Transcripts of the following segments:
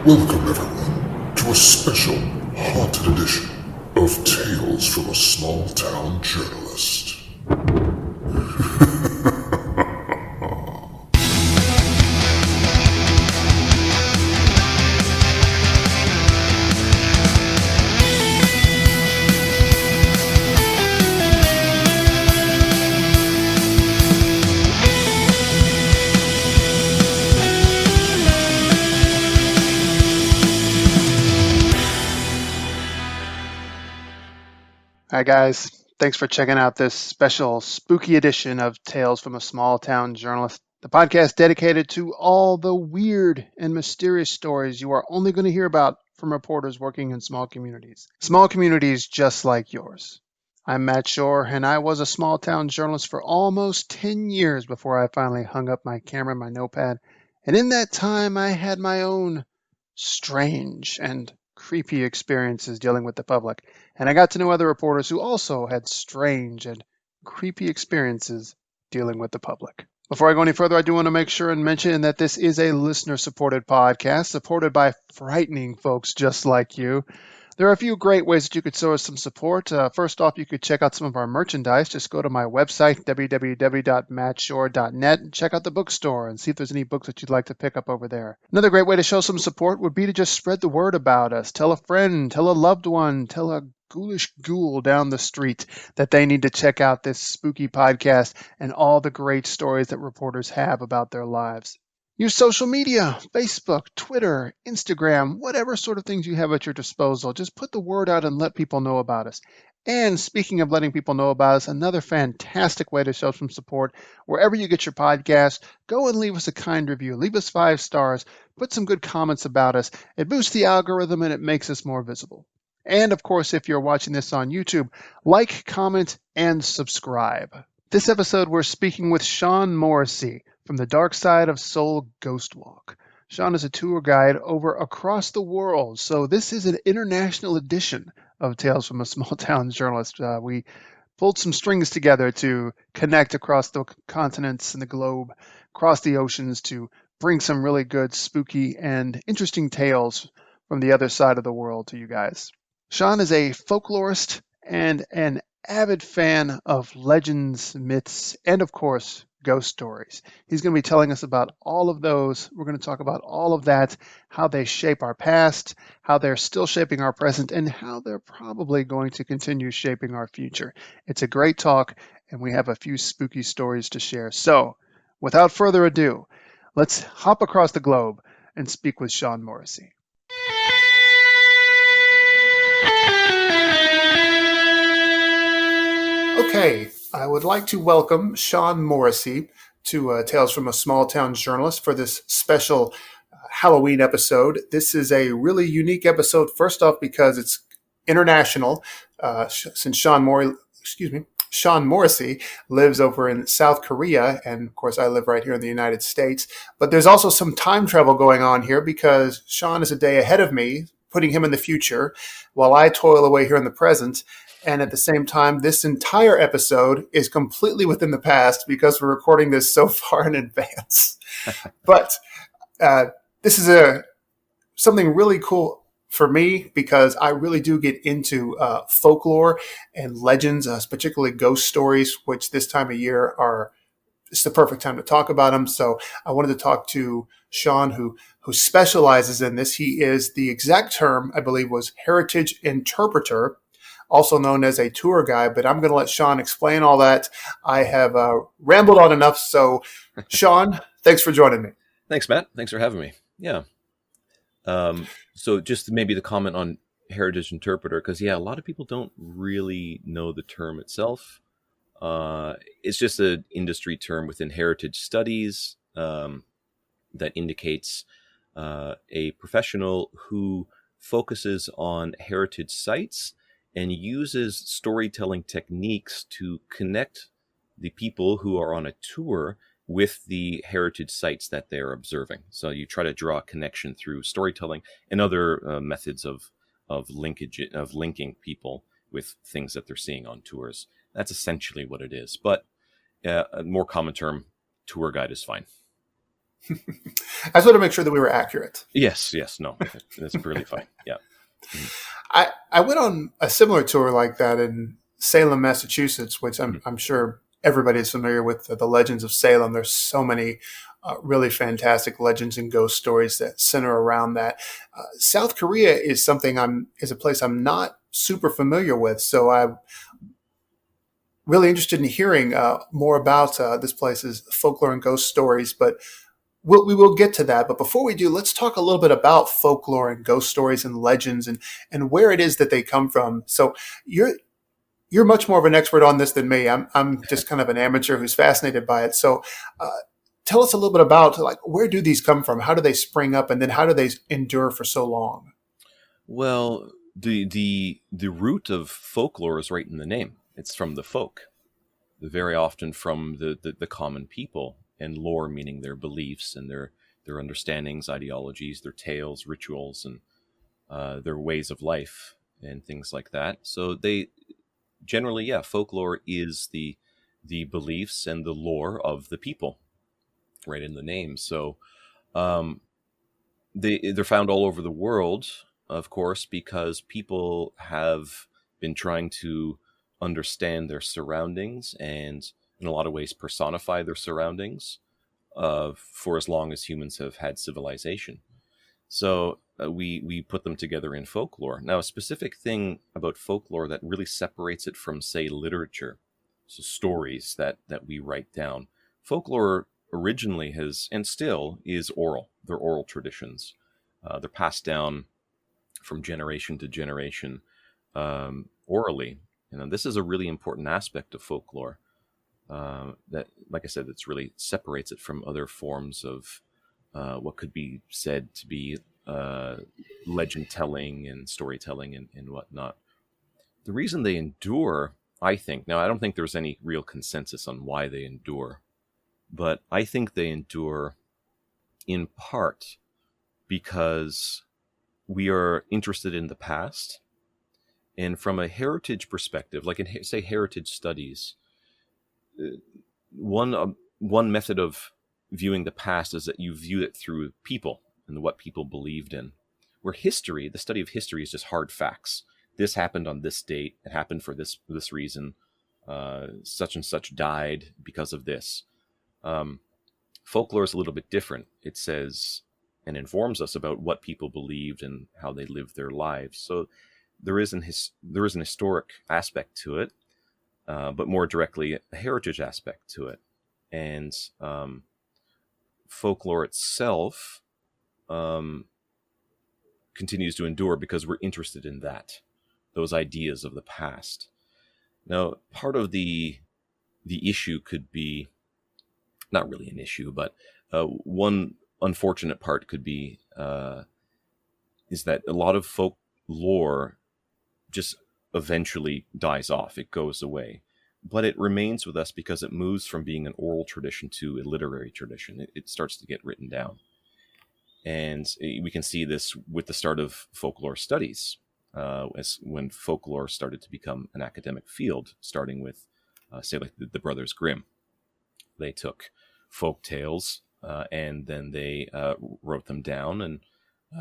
Welcome everyone to a special haunted edition of Tales from a Small Town Journalist. Hi, guys. Thanks for checking out this special spooky edition of Tales from a Small Town Journalist, the podcast dedicated to all the weird and mysterious stories you are only going to hear about from reporters working in small communities. Small communities just like yours. I'm Matt Shore, and I was a small town journalist for almost 10 years before I finally hung up my camera and my notepad. And in that time, I had my own strange and creepy experiences dealing with the public. And I got to know other reporters who also had strange and creepy experiences dealing with the public. Before I go any further, I do want to make sure and mention that this is a listener-supported podcast, supported by frightening folks just like you. There are a few great ways that you could show us some support. First off, you could check out some of our merchandise. Just go to my website, www.mattshore.net, and check out the bookstore and see if there's any books that you'd like to pick up over there. Another great way to show some support would be to just spread the word about us. Tell a friend, tell a loved one, tell a ghoulish ghoul down the street that they need to check out this spooky podcast and all the great stories that reporters have about their lives. Use social media, Facebook, Twitter, Instagram, whatever sort of things you have at your disposal. Just put the word out and let people know about us. And speaking of letting people know about us, another fantastic way to show some support, wherever you get your podcast, go and leave us a kind review. Leave us 5 stars. Put some good comments about us. It boosts the algorithm and it makes us more visible. And of course, if you're watching this on YouTube, like, comment, and subscribe. This episode, we're speaking with Shawn Morrissey from the Dark Side of Seoul Ghost Walk. Shawn is a tour guide over across the world, so this is an international edition of Tales from a Small Town Journalist. We pulled some strings together to connect across the continents and the globe, across the oceans, to bring some really good, spooky, and interesting tales from the other side of the world to you guys. Shawn is a folklorist and an avid fan of legends, myths, and of course, ghost stories. He's going to be telling us about all of those. We're going to talk about all of that, how they shape our past, how they're still shaping our present, and how they're probably going to continue shaping our future. It's a great talk, and we have a few spooky stories to share. So, without further ado, let's hop across the globe and speak with Shawn Morrissey. Okay, I would like to welcome Shawn Morrissey to Tales from a Small Town Journalist for this special Halloween episode. This is a really unique episode, first off, because it's international, since Shawn Morrissey lives over in South Korea, and of course I live right here in the United States. But there's also some time travel going on here because Shawn is a day ahead of me, putting him in the future, while I toil away here in the present. And at the same time, this entire episode is completely within the past because we're recording this so far in advance. But this is something really cool for me because I really do get into folklore and legends, particularly ghost stories, which this time of year it's the perfect time to talk about them. So I wanted to talk to Shawn, who specializes in this. He is, the exact term, I believe, was heritage interpreter, also known as a tour guide, but I'm going to let Shawn explain all that. I have rambled on enough. So, Shawn, thanks for joining me. Thanks, Matt. Thanks for having me. Yeah. So just maybe the comment on heritage interpreter, because, a lot of people don't really know the term itself. It's just an industry term within heritage studies that indicates a professional who focuses on heritage sites and uses storytelling techniques to connect the people who are on a tour with the heritage sites that they're observing. So you try to draw a connection through storytelling and other methods of linking people with things that they're seeing on tours. That's essentially what it is. But a more common term, tour guide, is fine. I just want to make sure that we were accurate. Yes, no, that's purely fine. Yeah. Mhm. I went on a similar tour like that in Salem, Massachusetts, which Mhm. I'm sure everybody is familiar with the legends of Salem. There's so many really fantastic legends and ghost stories that center around that. South Korea is is a place I'm not super familiar with, so I'm really interested in hearing more about this place's folklore and ghost stories. But we will get to that. But before we do, let's talk a little bit about folklore and ghost stories and legends and where it is that they come from. So you're you're much more of an expert on this than me. I'm just kind of an amateur who's fascinated by it. So uh, tell us a little bit about like where do these come from? How do they spring up, and then how do they endure for so long? Well, the root of folklore is right in the name. It's from the folk, very often from the common people, and lore meaning their beliefs and their understandings, ideologies, their tales, rituals, and their ways of life and things like that. So they generally, yeah, folklore is the beliefs and the lore of the people, right in the name. So um, they're found all over the world, of course, because people have been trying to understand their surroundings and, in a lot of ways, personify their surroundings for as long as humans have had civilization. So we put them together in folklore. Now, a specific thing about folklore that really separates it from, say, literature, so stories that we write down. Folklore originally has and still is oral. They're oral traditions. They're passed down from generation to generation orally. This is a really important aspect of folklore. That, like I said, that's really separates it from other forms of what could be said to be uh, legend telling and storytelling and whatnot. The reason they endure, I think, now I don't think there's any real consensus on why they endure, but I think they endure in part because we are interested in the past. And from a heritage perspective, like in, say, heritage studies, uh, one method of viewing the past is that you view it through people and what people believed in. Where history, the study of history, is just hard facts. This happened on this date. It happened for this reason. Such and such died because of this. Um, Folklore is a little bit different. It says and informs us about what people believed and how they lived their lives. So there is an historic aspect to it, but more directly a heritage aspect to it. And folklore itself um, continues to endure because we're interested in those ideas of the past. Now, part of the issue could be not really an issue, but one unfortunate part could be is that a lot of folklore just eventually dies off. It goes away. But it remains with us because it moves from being an oral tradition to a literary tradition. It starts to get written down. And we can see this with the start of folklore studies, as when folklore started to become an academic field, starting with, say, like the Brothers Grimm. They took folk tales and then they wrote them down, and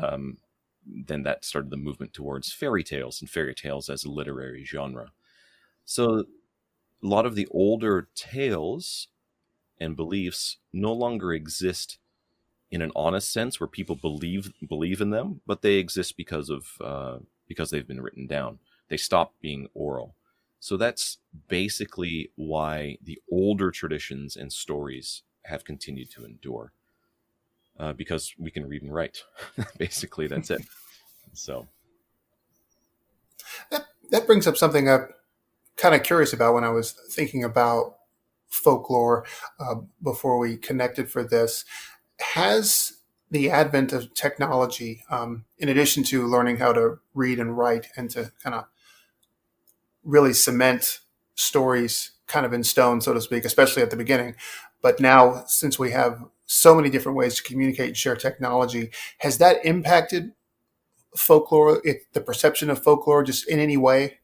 um, then that started the movement towards fairy tales and fairy tales as a literary genre. So a lot of the older tales and beliefs no longer exist in an honest sense where people believe in them, but they exist because they've been written down. They stop being oral. So that's basically why the older traditions and stories have continued to endure, because we can read and write. Basically, that's it. So, That brings up something I'm kind of curious about when I was thinking about folklore before we connected for this. Has the advent of technology, in addition to learning how to read and write and to kind of really cement stories kind of in stone, so to speak, especially at the beginning. But now, since we have so many different ways to communicate and share technology, has that impacted folklore, the perception of folklore, just in any way?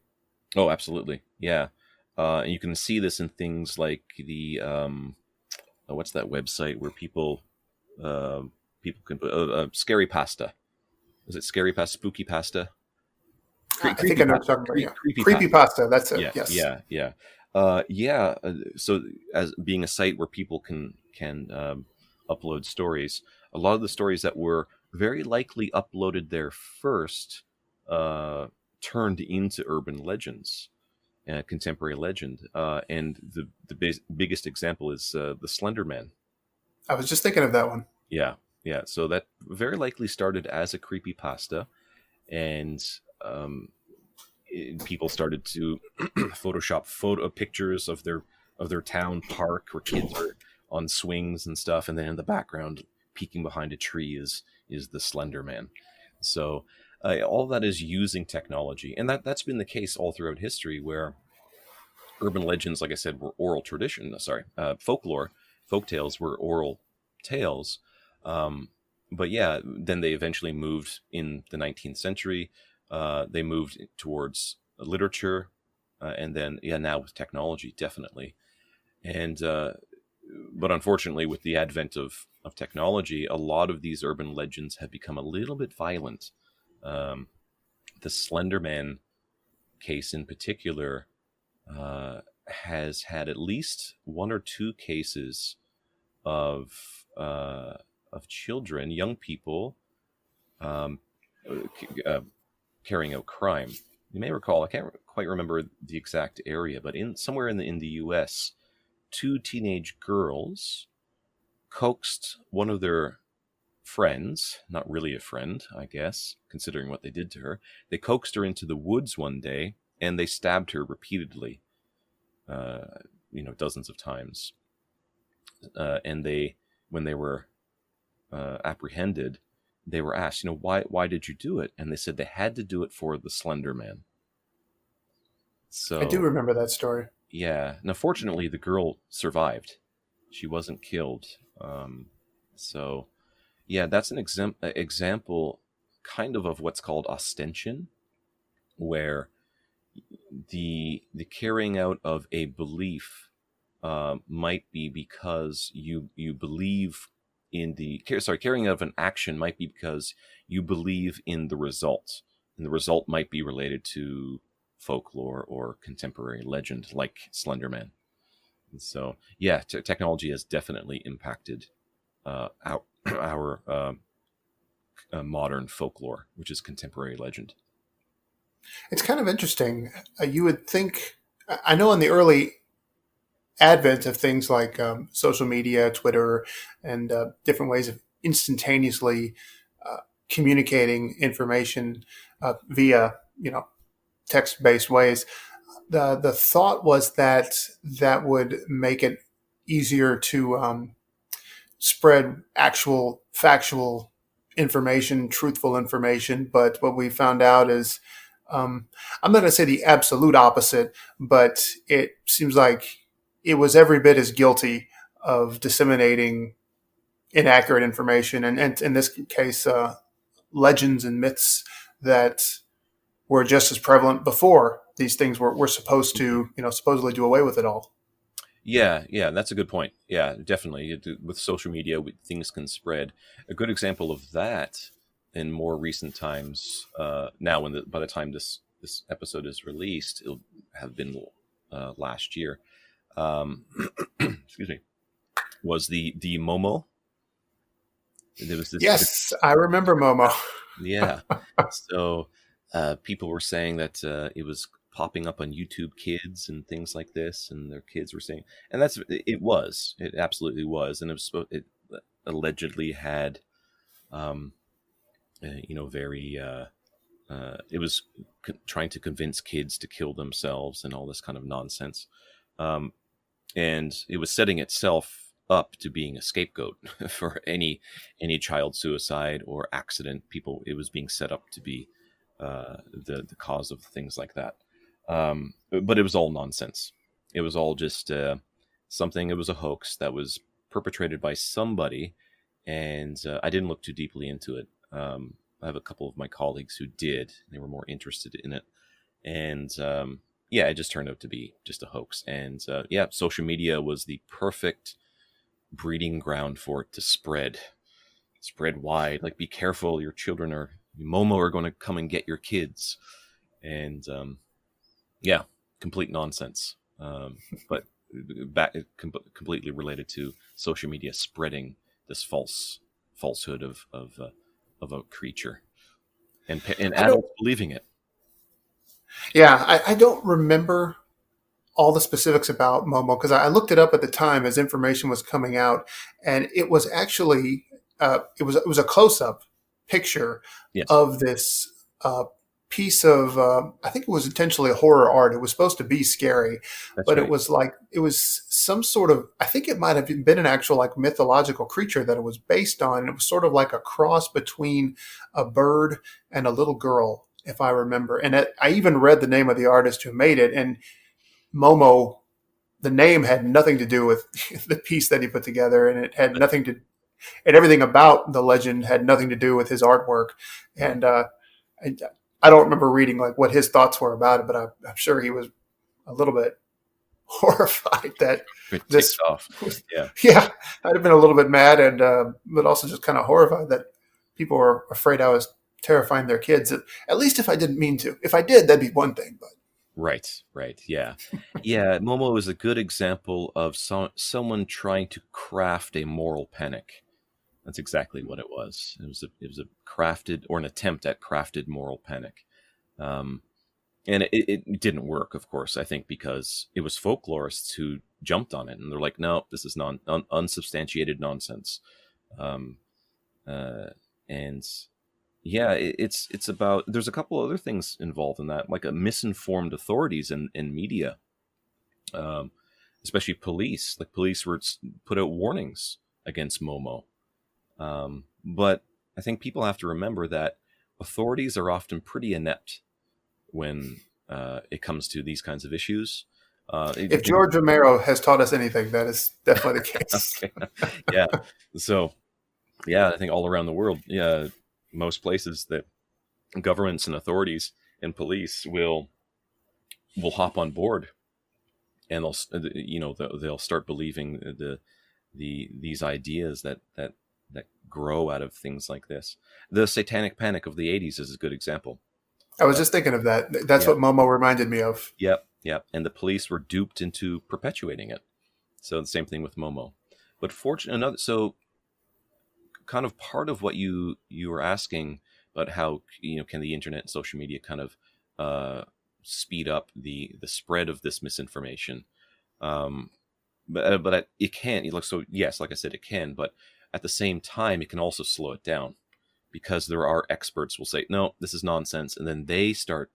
oh, absolutely, yeah. And you can see this in things like the what's that website where people uh, people can put scary pasta. Is it scary pasta? Spooky pasta? I think I know what you're talking about. Yeah, Creepy creepy pasta. pasta. That's it. Yeah, Yes. yeah. So as being a site where people can upload stories, a lot of the stories that were very likely uploaded there first uh, turned into urban legends, contemporary legend. And the biggest example is the Slender Man. I was just thinking of that one. Yeah, yeah. So that very likely started as a creepy pasta, and um, people started to Photoshop photo pictures of their town park where kids are on swings and stuff, and then in the background, peeking behind a tree, is the Slender Man. So all that is using technology, and that's been the case all throughout history, where urban legends, like I said, were oral tradition. Sorry, folklore, folk tales were oral tales. But yeah, then they eventually moved in the 19th century. They moved towards literature, and then yeah, now with technology, definitely. And but unfortunately, with the advent of technology, a lot of these urban legends have become a little bit violent. Um, the Slender Man case in particular has had at least one or two cases of children, young people, um, uh, carrying out crime. You may recall, I can't quite remember the exact area, but in somewhere in the U.S., two teenage girls coaxed one of their friends, not really a friend, I guess, considering what they did to her. They coaxed her into the woods one day, and they stabbed her repeatedly, uh, dozens of times. And when they were apprehended, they were asked, why did you do it? And they said they had to do it for the Slender Man. I do So remember that story. yeah, now fortunately the girl survived. She wasn't killed. So yeah, that's an example, kind of what's called ostension, where the carrying out of a belief might be because you believe in carrying out of an action might be because you believe in the result, and the result might be related to folklore or contemporary legend like Slenderman. And so yeah, technology has definitely impacted our our modern folklore, which is contemporary legend. It's kind of interesting. You would think, I know in the early advent of things like social media, Twitter, and different ways of instantaneously uh, communicating information via, text based ways. The thought was that that would make it easier to spread actual factual information, truthful information. But what we found out is, um, I'm not going to say the absolute opposite, but it seems like it was every bit as guilty of disseminating inaccurate information, and in this case, legends and myths that were just as prevalent before these things were supposed to, supposedly do away with it all. Yeah, that's a good point. Yeah, definitely. With social media, things can spread. A good example of that in more recent times. Now, by the time this episode is released, it'll have been last year. Um, excuse me. Was the Momo? There was this. Yes, I remember Momo. Yeah. So people were saying that it was popping up on YouTube Kids and things like this, and their kids were saying, and it absolutely was, and it allegedly had, um, very, it was trying to convince kids to kill themselves and all this kind of nonsense, um, and it was setting itself up to being a scapegoat for any child suicide or accident. People, it was being set up to be the cause of things like that. But it was all nonsense. It was all just something. It was a hoax that was perpetrated by somebody, and I didn't look too deeply into it. I have a couple of my colleagues who did. They were more interested in it, and yeah, it just turned out to be just a hoax. And yeah, social media was the perfect breeding ground for it to spread. spread wide, like be careful, your children are Momo are going to come and get your kids, and yeah, complete nonsense. But completely related to social media spreading this falsehood of a creature, and I don't. adults believing it. Yeah, I don't remember all the specifics about Momo because I looked it up at the time as information was coming out, and it was actually it was a close up picture Yes, of this piece of I think it was intentionally horror art. It was supposed to be scary, that's but it right. was like it was some sort of I think it might have been an actual like mythological creature that it was based on. It was sort of like a cross between a bird and a little girl, if I remember. And I even read the name of the artist who made it, and Momo, the name had nothing to do with the piece that he put together, and it had nothing to, and everything about the legend had nothing to do with his artwork. And I, I don't remember reading like what his thoughts were about it, but I'm sure he was a little bit horrified that It ticked this off. was, Yeah. yeah, I'd have been a little bit mad and, but also just kind of horrified that people were afraid I was terrifying their kids. At least if I didn't mean to. If I did, that'd be one thing, but Right. Yeah. Yeah. Momo is a good example of someone trying to craft a moral panic. That's exactly what it was. It was a crafted or an attempt at crafted moral panic. Um, and it didn't work, of course, I think, because it was folklorists who jumped on it and they're like, no, this is unsubstantiated nonsense. Um, uh, and yeah, it's about there's a couple other things involved in that, like a misinformed authorities in media, um, especially police. Like police were put out warnings against Momo, but I think people have to remember that authorities are often pretty inept when it comes to these kinds of issues. if George Romero has taught us anything, that is definitely the case. Okay. Yeah. So yeah, I think all around the world, yeah, most places that governments and authorities and police will hop on board, and they'll start believing these ideas that grow out of things like this. The satanic panic of the 80s is a good example. I was just thinking of that. That's Yeah. what Momo reminded me of. Yep. And the police were duped into perpetuating it. So the same thing with Momo. But so kind of part of what you were asking about how can the internet and social media kind of speed up the spread of this misinformation, but it can. So yes, like I said, it can, but at the same time it can also slow it down, because there are experts will say no, this is nonsense, and then they start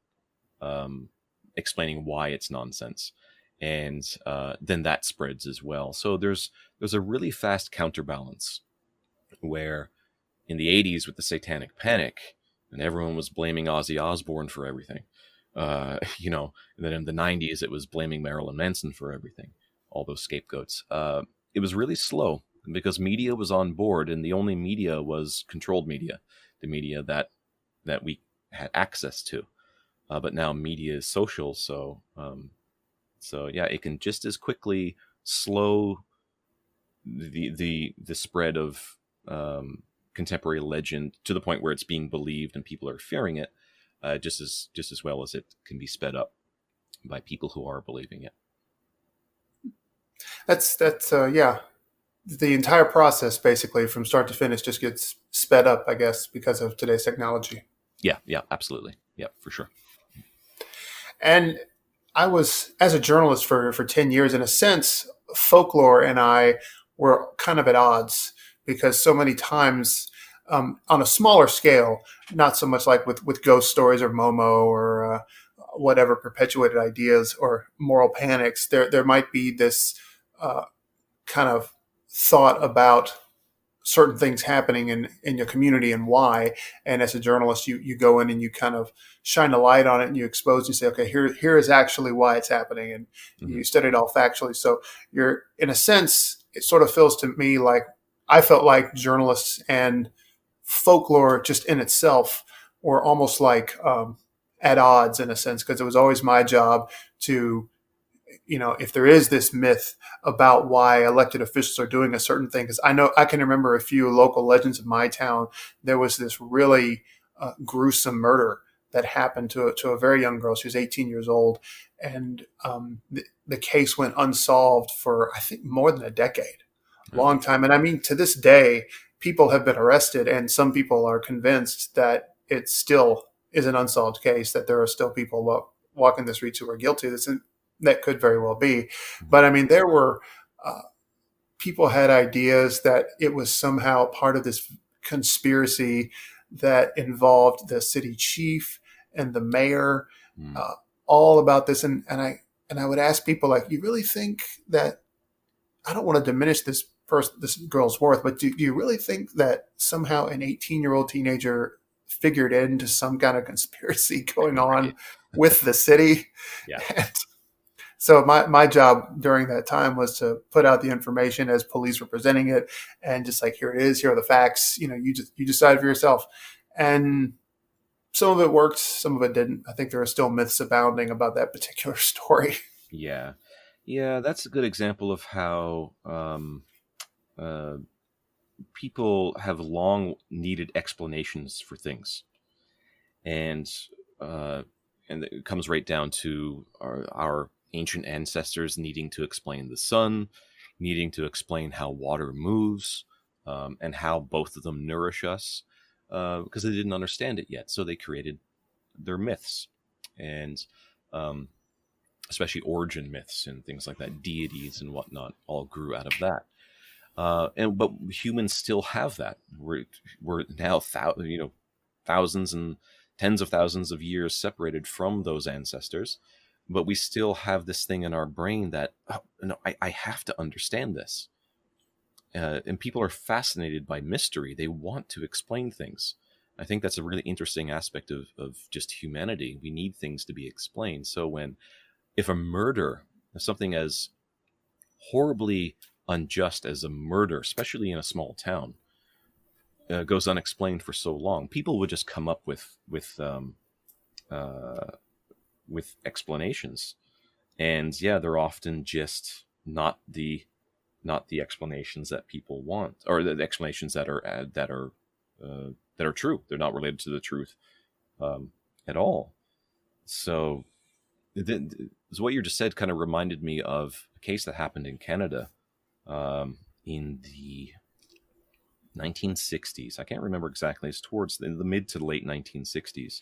explaining why it's nonsense, and then that spreads as well. So there's a really fast counterbalance, where in the 80s with the satanic panic and everyone was blaming Ozzy Osbourne for everything, and then in the 90s it was blaming Marilyn Manson for everything, all those scapegoats. It was really slow because media was on board, and the only media was controlled media, the media that we had access to. But now media is social, so yeah, it can just as quickly slow the spread of contemporary legend to the point where it's being believed and people are fearing it, just as well as it can be sped up by people who are believing it. That's yeah. The entire process, basically, from start to finish, just gets sped up, I guess, because of today's technology. Yeah, absolutely. Yeah, for sure. And I was, as a journalist for 10 years, in a sense, folklore and I were kind of at odds because so many times, on a smaller scale, not so much like with ghost stories or Momo or whatever perpetuated ideas or moral panics, there might be this kind of thought about certain things happening in your community and why. And as a journalist, you go in and you kind of shine a light on it and you expose, you say, okay, here is actually why it's happening. And you study it all factually. So you're, in a sense, it sort of feels to me like I felt like journalists and folklore just in itself were almost like at odds in a sense, because it was always my job to if there is this myth about why elected officials are doing a certain thing, because I can remember a few local legends of my town. There was this really gruesome murder that happened to a very young girl. She was 18 years old, and the case went unsolved for, I think, more than a decade, long time. And I mean, to this day, people have been arrested, and some people are convinced that it still is an unsolved case, that there are still people walking the streets who are guilty. That could very well be. But I mean, there were people had ideas that it was somehow part of this conspiracy that involved the city chief and the mayor, all about this. And I would ask people, like, you really think that, I don't want to diminish this girl's worth, but do you really think that somehow an 18-year-old teenager figured into some kind of conspiracy going on with the city? Yeah. And so my job during that time was to put out the information as police were presenting it, and just like, here it is, here are the facts. You decide for yourself. And some of it worked, some of it didn't. I think there are still myths abounding about that particular story. Yeah. Yeah, that's a good example of how people have long needed explanations for things. And it comes right down to our ancient ancestors needing to explain the sun, needing to explain how water moves, and how both of them nourish us, because they didn't understand it yet. So they created their myths, and especially origin myths and things like that, deities and whatnot, all grew out of that. But humans still have that. We're now thousands and tens of thousands of years separated from those ancestors, but we still have this thing in our brain that, I have to understand this. And people are fascinated by mystery. They want to explain things. I think that's a really interesting aspect of just humanity. We need things to be explained. So if a murder, something as horribly unjust as a murder, especially in a small town, goes unexplained for so long, people would just come up with explanations, and they're often just not the explanations that people want, or the explanations that are true. They're not related to the truth at all. So what you just said kind of reminded me of a case that happened in Canada in the 1960s. I can't remember exactly. It's towards the mid to late 1960s.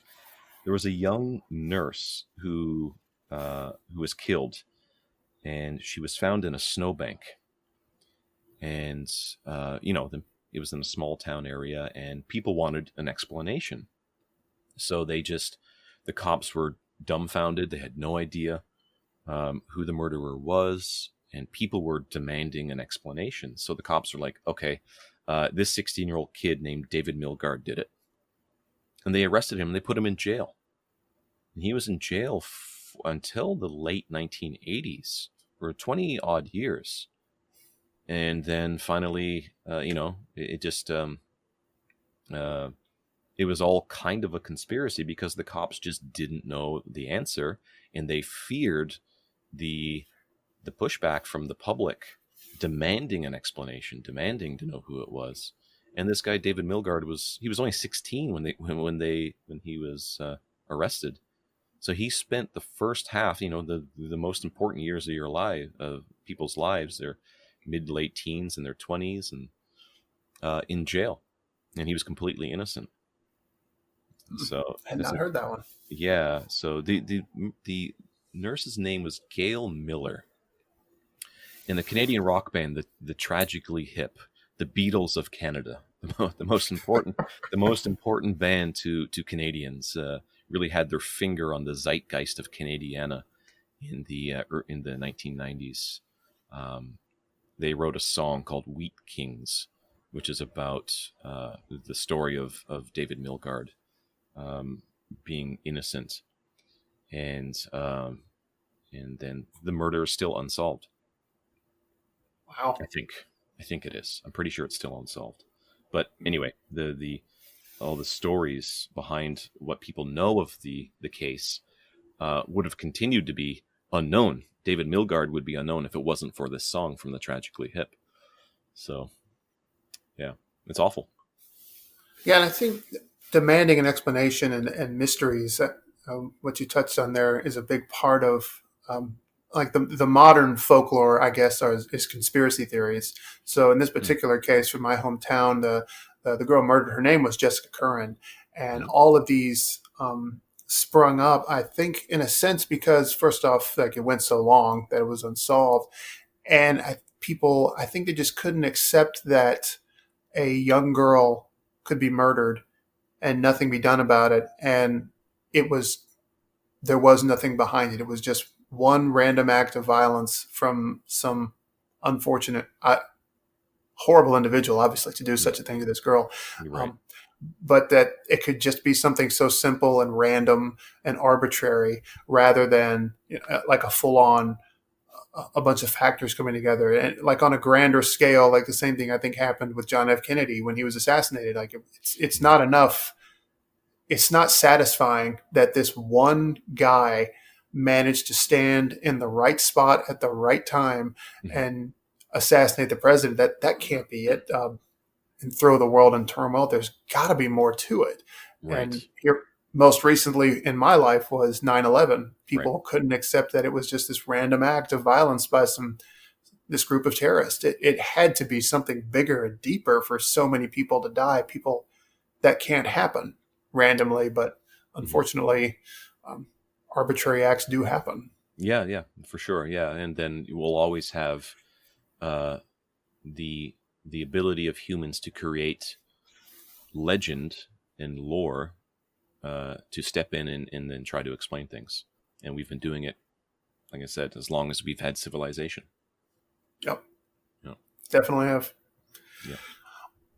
There was a young nurse who was killed, and she was found in a snowbank. And it was in a small town area, and people wanted an explanation. So the cops were dumbfounded. They had no idea who the murderer was, and people were demanding an explanation. So the cops were like, okay, this 16-year-old kid named David Milgaard did it. And they arrested him, and they put him in jail. And he was in jail until the late 1980s, for 20 odd years. And then finally, it was all kind of a conspiracy, because the cops just didn't know the answer, and they feared the pushback from the public, demanding an explanation, demanding to know who it was. And this guy David Milgaard was only 16 when he was arrested. So he spent the first half, the most important years of people's lives, their mid to late teens and their 20s, and in jail, and he was completely innocent. So I had not heard that one. Yeah. So the nurse's name was Gail Miller. In the Canadian rock band, the Tragically Hip, the Beatles of Canada, the most important band to Canadians, really had their finger on the zeitgeist of Canadiana in the 1990s. They wrote a song called Wheat Kings, which is about the story of David Milgaard being innocent, and then the murder is still unsolved. Wow. I think it is. I'm pretty sure it's still unsolved. But anyway, all the stories behind what people know of the case would have continued to be unknown. David Milgaard would be unknown if it wasn't for this song from the Tragically Hip. So, yeah, it's awful. Yeah, and I think demanding an explanation and mysteries, what you touched on there, is a big part of like the modern folklore, I guess, is conspiracy theories. So in this particular case, from my hometown, the girl murdered. Her name was Jessica Curran, and all of these sprung up, I think, in a sense, because first off, like it went so long that it was unsolved, and people, I think, they just couldn't accept that a young girl could be murdered and nothing be done about it, and it was there was nothing behind it. It was just one random act of violence from some unfortunate, horrible individual, obviously, to do such a thing to this girl. Right. But that it could just be something so simple and random and arbitrary, rather than like a full-on a bunch of factors coming together, and like on a grander scale, like the same thing I think happened with John F. Kennedy when he was assassinated. Like it's not enough. It's not satisfying that this one guy managed to stand in the right spot at the right time and assassinate the president. That can't be it. And throw the world in turmoil. There's got to be more to it. Right. And here, most recently in my life was 9/11. People couldn't accept that it was just this random act of violence by this group of terrorists. It had to be something bigger and deeper for so many people to die. People, that can't happen randomly, but unfortunately, arbitrary acts do happen. Yeah, for sure. Yeah, and then we'll always have the ability of humans to create legend and lore to step in and then try to explain things. And we've been doing it, like I said, as long as we've had civilization. Yep. Yeah. Definitely have. Yeah.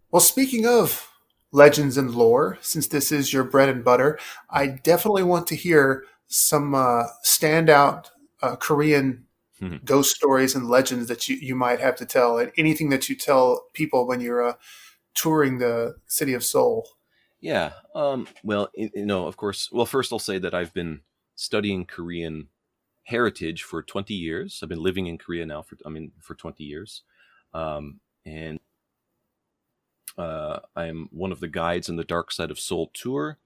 Well, speaking of legends and lore, since this is your bread and butter, I definitely want to hear some standout Korean ghost stories and legends that you might have to tell, and anything that you tell people when you're touring the city of Seoul. Yeah. Well, of course. Well, first I'll say that I've been studying Korean heritage for 20 years. I've been living in Korea now for 20 years. And I'm one of the guides on the Dark Side of Seoul tour.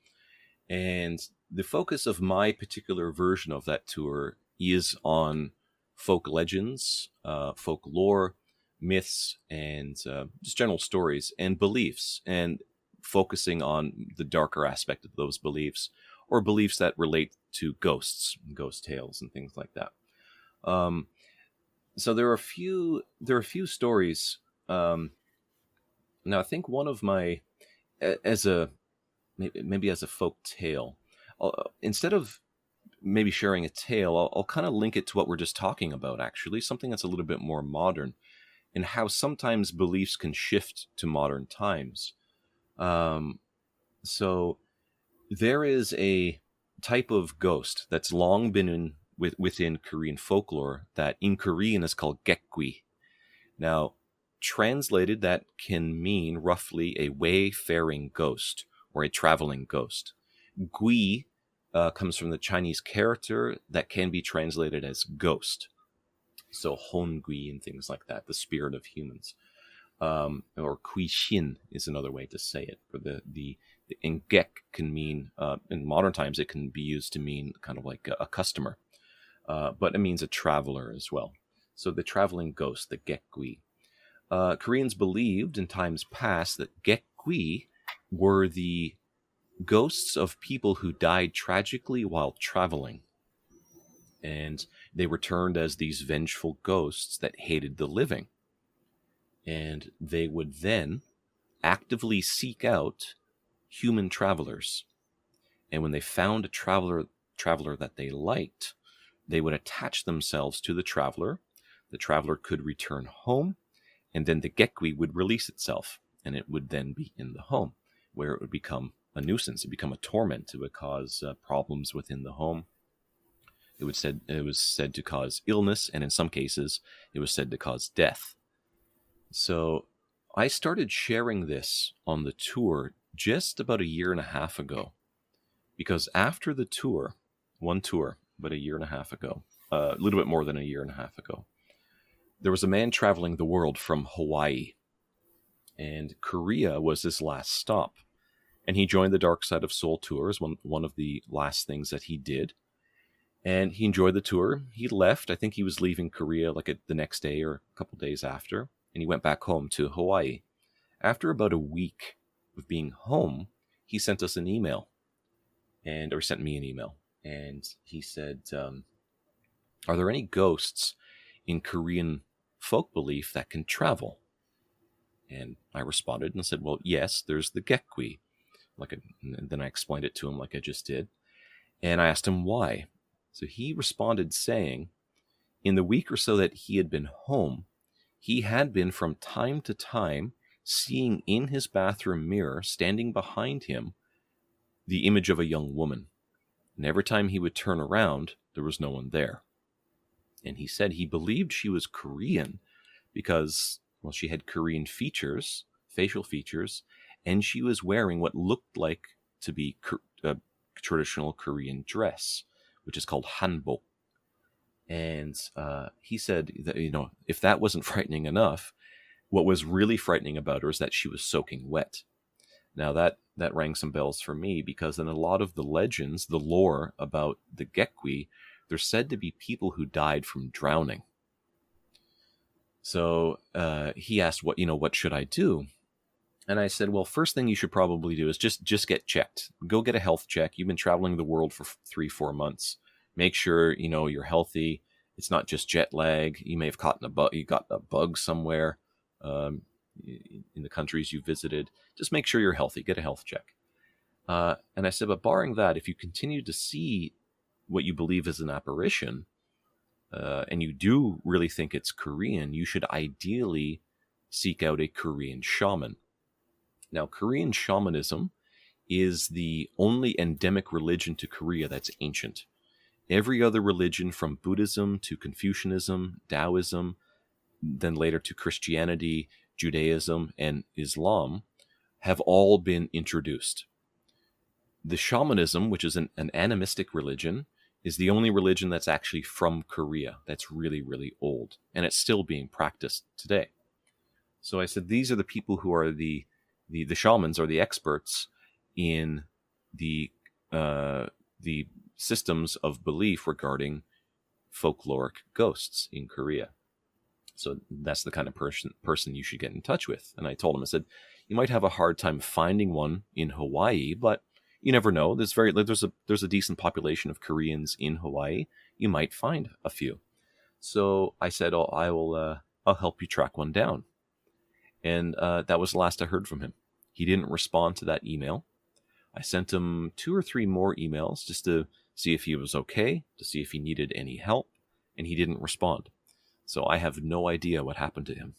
And the focus of my particular version of that tour is on folk legends, folklore, myths, and just general stories and beliefs, and focusing on the darker aspect of those beliefs, or beliefs that relate to ghosts, ghost tales, and things like that. So there are a few stories. Now I think one of my, maybe as a folk tale, instead of maybe sharing a tale, I'll kind of link it to what we're just talking about, actually, something that's a little bit more modern, and how sometimes beliefs can shift to modern times. So there is a type of ghost that's long been within Korean folklore that in Korean is called gekgui. Now, translated, that can mean roughly a wayfaring ghost or a traveling ghost. Gui comes from the Chinese character that can be translated as ghost. So hongui and things like that, the spirit of humans. Or kuishin is another way to say it. For the ingek can mean, in modern times, it can be used to mean kind of like a customer. But it means a traveler as well. So the traveling ghost, the gekgui. Koreans believed in times past that gekgui were the ghosts of people who died tragically while traveling. And they returned as these vengeful ghosts that hated the living. And they would then actively seek out human travelers. And when they found a traveler that they liked, they would attach themselves to the traveler. The traveler could return home, and then the gekgui would release itself, and it would then be in the home, where it would become a nuisance. It would become a torment. It would cause problems within the home. It was said to cause illness, and in some cases, it was said to cause death. So I started sharing this on the tour just about a year and a half ago, because after the tour, one tour, about a year and a half ago, a little bit more than a year and a half ago. There was a man traveling the world from Hawaii, and Korea was his last stop. And he joined the Dark Side of Seoul tour as one of the last things that he did. And he enjoyed the tour. He left. I think he was leaving Korea the next day or a couple days after. And he went back home to Hawaii. After about a week of being home, he sent us an email. Or sent me an email. And he said, are there any ghosts in Korean folk belief that can travel? And I responded and said, well, yes, there's the Gekwi. And then I explained it to him like I just did. And I asked him why. So he responded saying, in the week or so that he had been home, he had been from time to time seeing in his bathroom mirror, standing behind him, the image of a young woman. And every time he would turn around, there was no one there. And he said he believed she was Korean because, well, she had Korean features, facial features, and she was wearing what looked like to be a traditional Korean dress, which is called hanbok. And he said that, if that wasn't frightening enough, what was really frightening about her is that she was soaking wet. Now that rang some bells for me, because in a lot of the legends, the lore about the Gekwi, they're said to be people who died from drowning. So he asked, what should I do? And I said, well, first thing you should probably do is just get checked. Go get a health check. You've been traveling the world for 3-4 months. Make sure, you're healthy. It's not just jet lag. You may have got a bug somewhere in the countries you visited. Just make sure you're healthy. Get a health check. And I said, but barring that, if you continue to see what you believe is an apparition, and you do really think it's Korean, you should ideally seek out a Korean shaman. Now, Korean shamanism is the only endemic religion to Korea that's ancient. Every other religion, from Buddhism to Confucianism, Taoism, then later to Christianity, Judaism, and Islam, have all been introduced. The shamanism, which is an animistic religion, is the only religion that's actually from Korea, that's really, really old, and it's still being practiced today. So I said, these are the people who are the shamans, or the experts in the systems of belief regarding folkloric ghosts in Korea. So that's the kind of person you should get in touch with. And I told him, I said, you might have a hard time finding one in Hawaii, but you never know. There's a decent population of Koreans in Hawaii. You might find a few. So I said, I'll help you track one down. And that was the last I heard from him. He didn't respond to that email. I sent him 2 or 3 more emails just to see if he was okay, to see if he needed any help, and he didn't respond. So I have no idea what happened to him.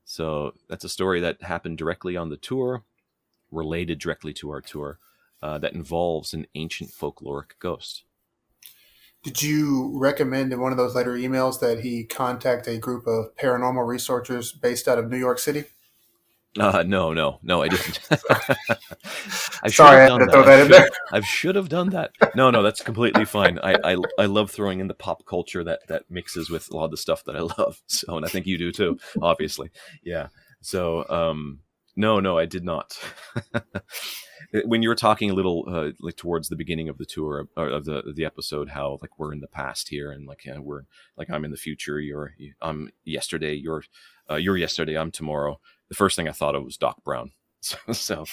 So that's a story that happened directly on the tour, related directly to our tour, that involves an ancient folkloric ghost. Did you recommend in one of those later emails that he contact a group of paranormal researchers based out of New York City? No, I didn't. I Sorry, I had to throw that in there. I should have done that. No, that's completely fine. I love throwing in the pop culture that mixes with a lot of the stuff that I love. So, and I think you do too, obviously. Yeah. So, no, I did not. When you were talking a little like towards the beginning of the tour, or of the episode, how like we're in the past here, and like we're like I'm in the future, I'm yesterday, you're yesterday, I'm tomorrow. The first thing I thought of was Doc Brown. So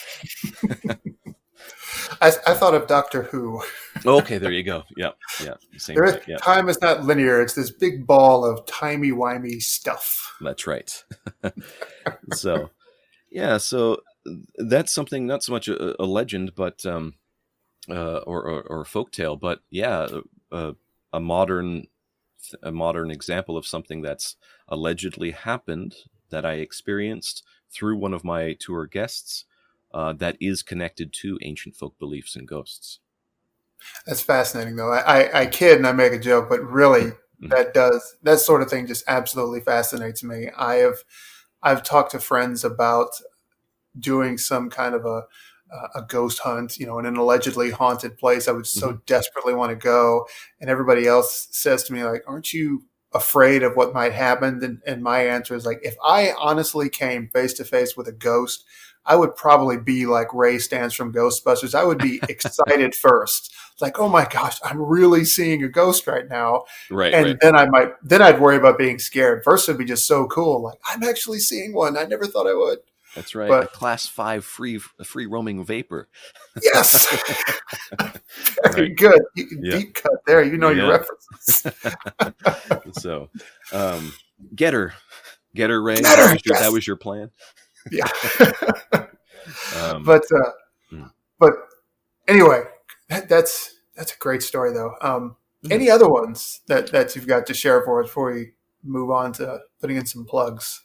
I thought of Doctor Who. Okay, there you go. Yeah, same thing. Yeah. Time is not linear. It's this big ball of timey-wimey stuff. That's right. So, yeah, so that's something, not so much a legend, but or a folktale, but yeah, a modern example of something that's allegedly happened, that I experienced through one of my tour guests, that is connected to ancient folk beliefs and ghosts. That's fascinating, though. I kid and I make a joke, but really, that sort of thing just absolutely fascinates me. I've talked to friends about doing some kind of a ghost hunt, in an allegedly haunted place. I would Hmm. so desperately want to go. And everybody else says to me, like, aren't you afraid of what might happen? And my answer is like, if I honestly came face to face with a ghost, I would probably be like Ray Stantz from Ghostbusters. I would be excited first. It's like, oh my gosh, I'm really seeing a ghost right now. Right, And right. then I'd worry about being scared. First it'd be just so cool. Like, I'm actually seeing one. I never thought I would. That's right. A But class 5 free roaming vapor. yes, very Right. good. Yeah. Deep cut there. You know your Yeah. references. So, get her, Ray. Get her, That yes. was your plan. Yeah. Um, but mm, but anyway, that's a great story though. mm. Any other ones that you've got to share for us before we move on to putting in some plugs?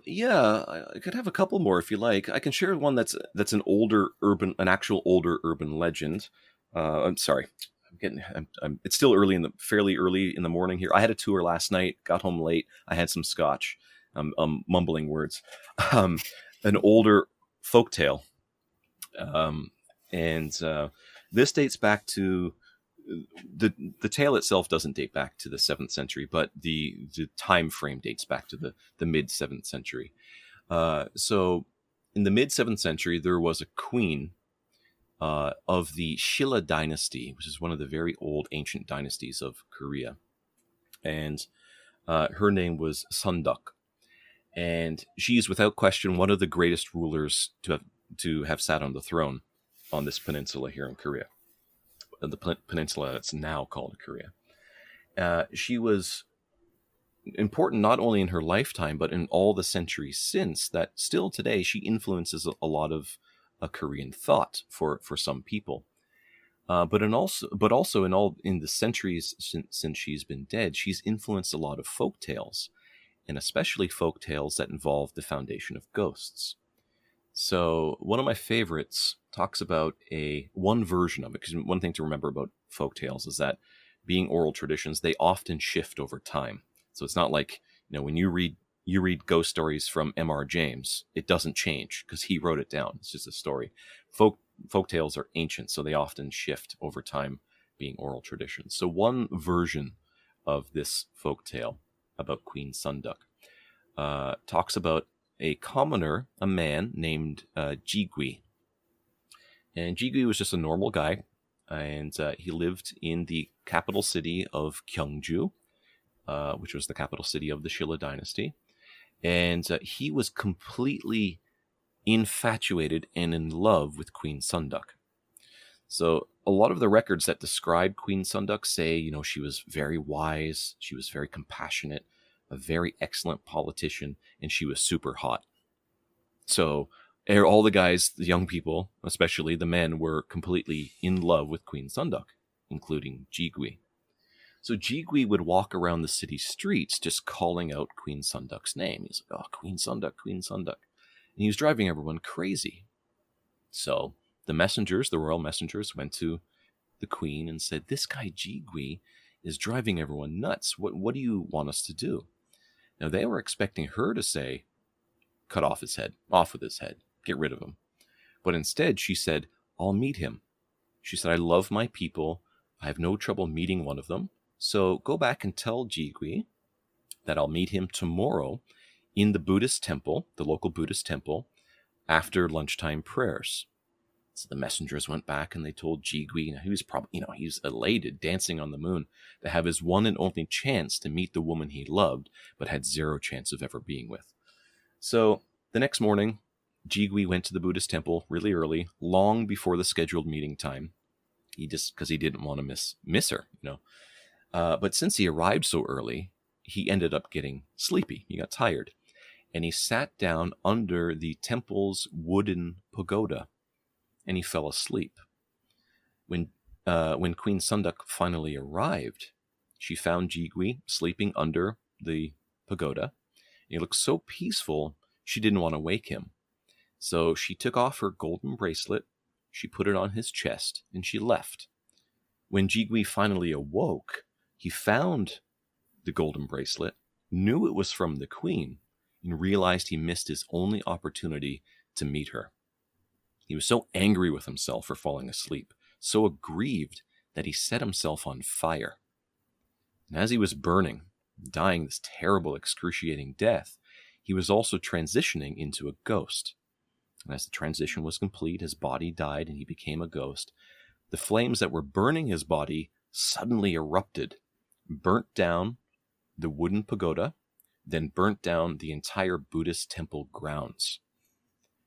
Yeah, I could have a couple more if you like. I can share one that's an actual older urban legend. I'm sorry, it's still fairly early in the morning here. I had a tour last night, got home late. I had some scotch. Mumbling words. Um, an older folktale, and this dates back to the tale itself doesn't date back to the 7th century, but the time frame dates back to the mid 7th century. So in the mid 7th century, there was a queen of the Shilla dynasty, which is one of the very old ancient dynasties of Korea, and her name was Sunduk, and she is without question one of the greatest rulers to have sat on the throne on this peninsula here in Korea, the peninsula that's now called Korea. She was important not only in her lifetime, but in all the centuries since, that still today she influences a lot of Korean thought for some people. But also in the centuries since she's been dead, she's influenced a lot of folk tales, and especially folk tales that involve the foundation of ghosts. So one of my favorites talks about one version of it, because one thing to remember about folk tales is that, being oral traditions, they often shift over time. So it's not like, when you read ghost stories from M.R. James, it doesn't change because he wrote it down. It's just a story. Folk tales are ancient, so they often shift over time, being oral traditions. So one version of this folk tale about Queen Sunduk talks about a commoner, a man named Jigui. And Jigui was just a normal guy, and he lived in the capital city of Gyeongju, which was the capital city of the Shilla dynasty. And he was completely infatuated and in love with Queen Sunduk. So a lot of the records that describe Queen Sunduk say, she was very wise, she was very compassionate, a very excellent politician, and she was super hot. So all the guys, the young people, especially the men, were completely in love with Queen Sunduk, including Jigui. So Jigui would walk around the city streets just calling out Queen Sunduk's name. He's like, oh, Queen Sunduk, Queen Sunduk. And he was driving everyone crazy. So the royal messengers, went to the queen and said, this guy Jigui is driving everyone nuts. What do you want us to do? Now they were expecting her to say, cut off with his head, get rid of him. But instead she said, I'll meet him. She said, I love my people. I have no trouble meeting one of them. So go back and tell Jigui that I'll meet him tomorrow in the Buddhist temple, the local Buddhist temple, after lunchtime prayers. So the messengers went back and they told Jigui, he was he was elated, dancing on the moon, to have his one and only chance to meet the woman he loved, but had zero chance of ever being with. So the next morning, Jigui went to the Buddhist temple really early, long before the scheduled meeting time. Because he didn't want to miss her, But since he arrived so early, he ended up getting sleepy. He got tired, and he sat down under the temple's wooden pagoda, and he fell asleep. When Queen Sunduk finally arrived, she found Jigui sleeping under the pagoda. He looked so peaceful, she didn't want to wake him. So she took off her golden bracelet, she put it on his chest, and she left. When Jigui finally awoke, he found the golden bracelet, knew it was from the queen, and realized he missed his only opportunity to meet her. He was so angry with himself for falling asleep, so aggrieved that he set himself on fire. And as he was burning, dying this terrible, excruciating death, he was also transitioning into a ghost. And as the transition was complete, his body died and he became a ghost. The flames that were burning his body suddenly erupted, burnt down the wooden pagoda, then burnt down the entire Buddhist temple grounds.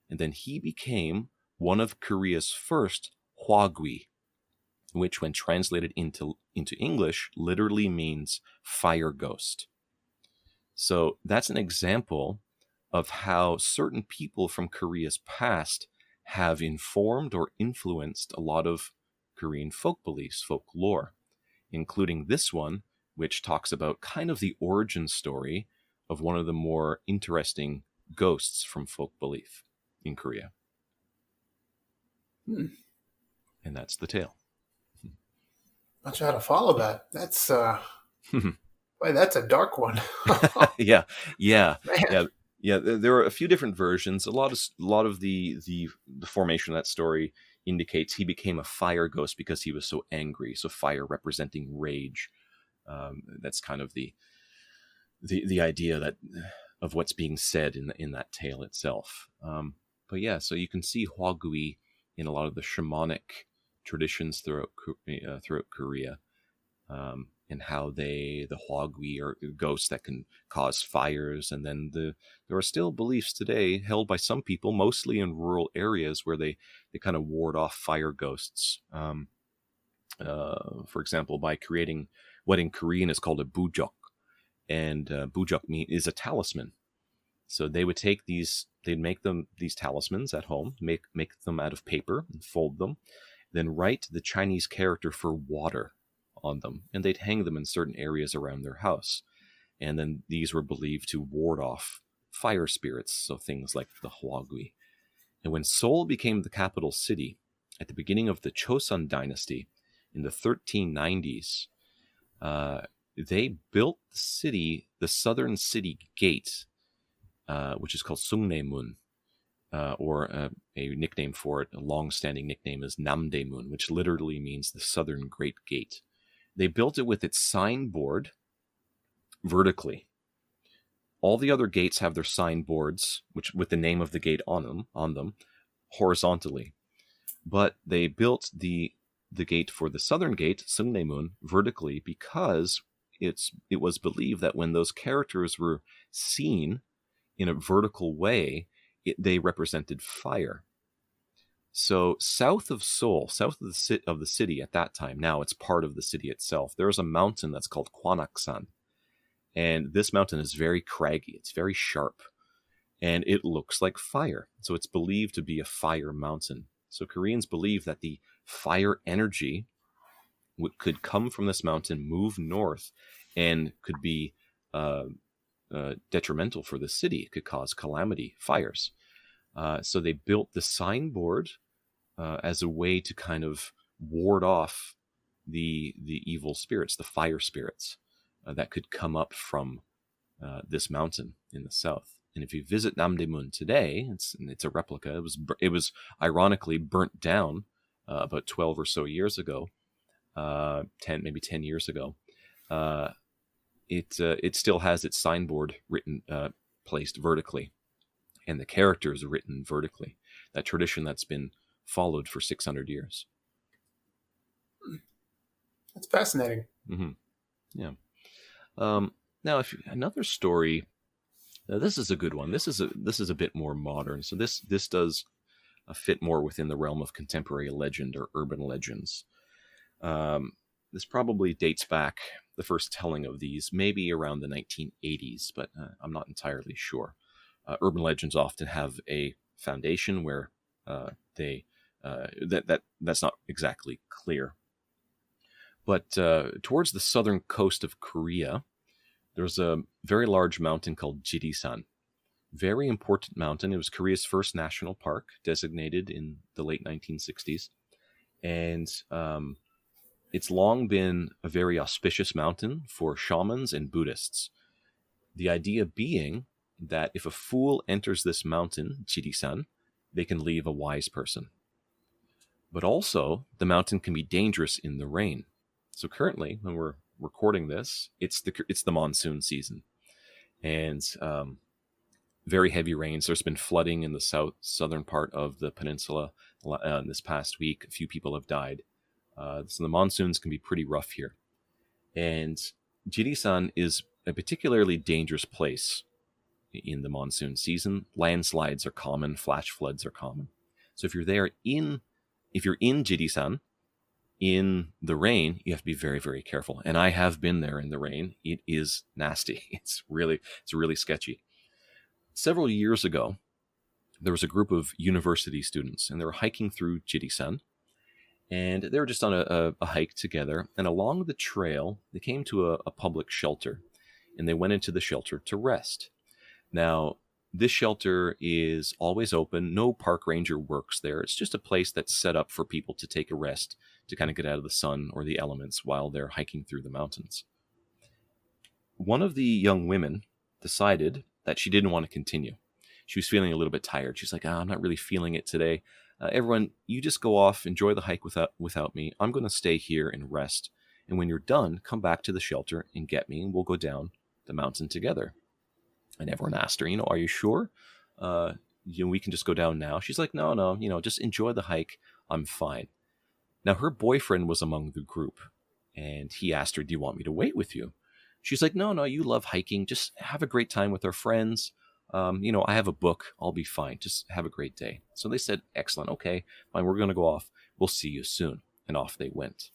And then he became one of Korea's first Hwagui, which when translated into English literally means fire ghost. So that's an example of how certain people from Korea's past have informed or influenced a lot of Korean folk beliefs, folklore, including this one, which talks about kind of the origin story of one of the more interesting ghosts from folk belief in Korea. And that's the tale. Not sure how to follow that. That's boy, that's a dark one. Yeah. Man. Yeah. There are a few different versions. A lot of the formation of that story indicates he became a fire ghost because he was so angry. So fire representing rage. That's kind of the idea that of what's being said in that tale itself. But yeah, so you can see Hwagui in a lot of the shamanic traditions throughout Korea, and how the Hwagui are ghosts that can cause fires, and then there are still beliefs today held by some people, mostly in rural areas, where they kind of ward off fire ghosts. For example, by creating what in Korean is called a bujok, and bujok is a talisman. So they would take these talismans at home, make them out of paper and fold them, then write the Chinese character for water on them, and they'd hang them in certain areas around their house. And then these were believed to ward off fire spirits, so things like the Hwagui. And when Seoul became the capital city at the beginning of the Chosun dynasty in the 1390s, they built the southern city gate, which is called Sungnaemun, or a nickname for it, a long-standing nickname is Namdaemun, which literally means the southern great gate. They built it with its signboard vertically. All the other gates have their signboards, which with the name of the gate on them, horizontally. But they built the gate for the southern gate, Sungnaemun, vertically because it was believed that when those characters were seen in a vertical way, they represented fire. So south of Seoul, south of the city at that time, now it's part of the city itself, there's a mountain that's called Kwanaksan. And this mountain is very craggy, it's very sharp, and it looks like fire. So it's believed to be a fire mountain. So Koreans believe that the fire energy could come from this mountain, move north, and could be detrimental for the city. It could cause calamity, fires. So they built the signboard as a way to kind of ward off the evil spirits, the fire spirits that could come up from this mountain in the south. And if you visit Namdaemun today, it's a replica. It was ironically burnt down about 12 or so years ago, 10 years ago. It still has its signboard written, placed vertically, and the characters written vertically. That tradition that's been followed for 600 years. That's fascinating. Mm-hmm. Yeah. Now, another story. This is a good one. This is a bit more modern. So this does fit more within the realm of contemporary legend or urban legends. This probably dates back, the first telling of these, maybe around the 1980s, but I'm not entirely sure. Urban legends often have a foundation where that's not exactly clear. But towards the southern coast of Korea, there's a very large mountain called Jirisan. Very important mountain. It was Korea's first national park, designated in the late 1960s. And it's long been a very auspicious mountain for shamans and Buddhists. The idea being that if a fool enters this mountain, Jirisan, they can leave a wise person. But also, the mountain can be dangerous in the rain. So currently, when we're recording this, it's the monsoon season, and very heavy rains. There's been flooding in the southern part of the peninsula this past week. A few people have died. So the monsoons can be pretty rough here. And Jirisan is a particularly dangerous place in the monsoon season. Landslides are common, flash floods are common. So if you're in Jirisan in the rain, you have to be very, very careful. And I have been there in the rain. It is nasty. It's really sketchy. Several years ago, there was a group of university students, and they were hiking through Jirisan, and they were just on a hike together. And along the trail, they came to a public shelter, and they went into the shelter to rest. Now, this shelter is always open. No park ranger works there. It's just a place that's set up for people to take a rest, to kind of get out of the sun or the elements while they're hiking through the mountains. One of the young women decided that she didn't want to continue. She was feeling a little bit tired. She's like, I'm not really feeling it today. Everyone, you just go off, enjoy the hike without me. I'm going to stay here and rest. And when you're done, come back to the shelter and get me, and we'll go down the mountain together. And everyone asked her, are you sure? We can just go down now. She's like, no, just enjoy the hike. I'm fine. Now, her boyfriend was among the group, and he asked her, do you want me to wait with you? She's like, no, you love hiking. Just have a great time with our friends. I have a book. I'll be fine. Just have a great day. So they said, excellent. Okay, fine. We're going to go off. We'll see you soon. And off they went.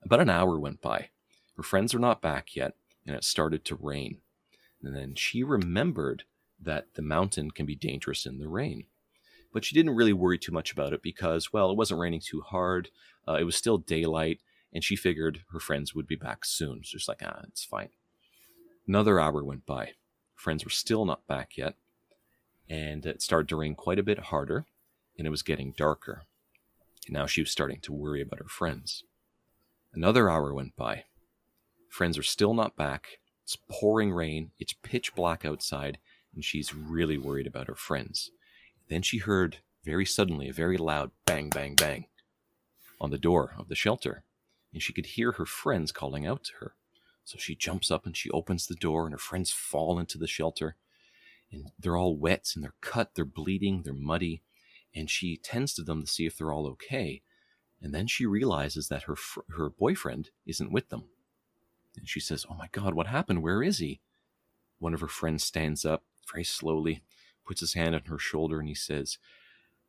About an hour went by. Her friends are not back yet, and it started to rain. And then she remembered that the mountain can be dangerous in the rain. But she didn't really worry too much about it because, well, it wasn't raining too hard. It was still daylight. And she figured her friends would be back soon. So she's like, it's fine. Another hour went by. Friends were still not back yet. And it started to rain quite a bit harder. And it was getting darker. And now she was starting to worry about her friends. Another hour went by. Friends are still not back. It's pouring rain. It's pitch black outside. And she's really worried about her friends. Then she heard very suddenly a very loud bang, bang, bang on the door of the shelter. And she could hear her friends calling out to her. So she jumps up and she opens the door, and her friends fall into the shelter. And they're all wet and they're cut, they're bleeding, they're muddy. And she tends to them to see if they're all okay. And then she realizes that her boyfriend isn't with them. And she says, oh my God, what happened? Where is he? One of her friends stands up very slowly, puts his hand on her shoulder, and he says,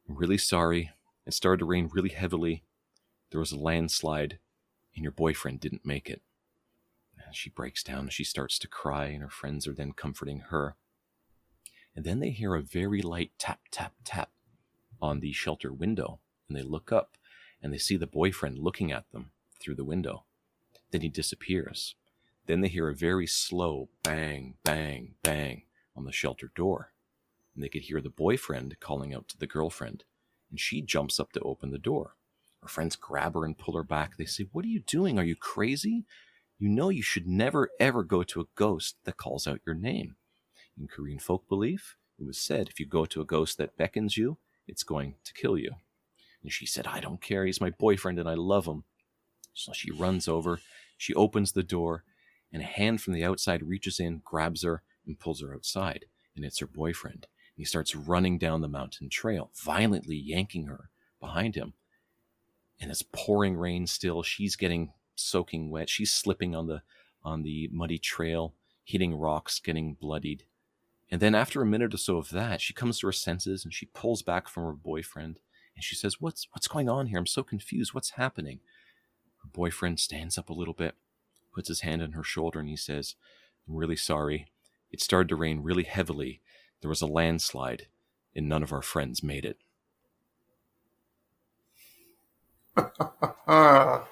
I'm really sorry. It started to rain really heavily. There was a landslide. And your boyfriend didn't make it. And she breaks down and she starts to cry, and her friends are then comforting her. And then they hear a very light tap, tap, tap on the shelter window. And they look up and they see the boyfriend looking at them through the window. Then he disappears. Then they hear a very slow bang, bang, bang on the shelter door. And they could hear the boyfriend calling out to the girlfriend. And she jumps up to open the door. Her friends grab her and pull her back. They say, what are you doing? Are you crazy? You should never, ever go to a ghost that calls out your name. In Korean folk belief, it was said, if you go to a ghost that beckons you, it's going to kill you. And she said, I don't care. He's my boyfriend and I love him. So she runs over. She opens the door, and a hand from the outside reaches in, grabs her, and pulls her outside. And it's her boyfriend. And he starts running down the mountain trail, violently yanking her behind him. And it's pouring rain still. She's getting soaking wet. She's slipping on the muddy trail, hitting rocks, getting bloodied. And then after a minute or so of that, she comes to her senses and she pulls back from her boyfriend. And she says, what's going on here? I'm so confused. What's happening? Her boyfriend stands up a little bit, puts his hand on her shoulder, and he says, I'm really sorry. It started to rain really heavily. There was a landslide, and none of our friends made it. I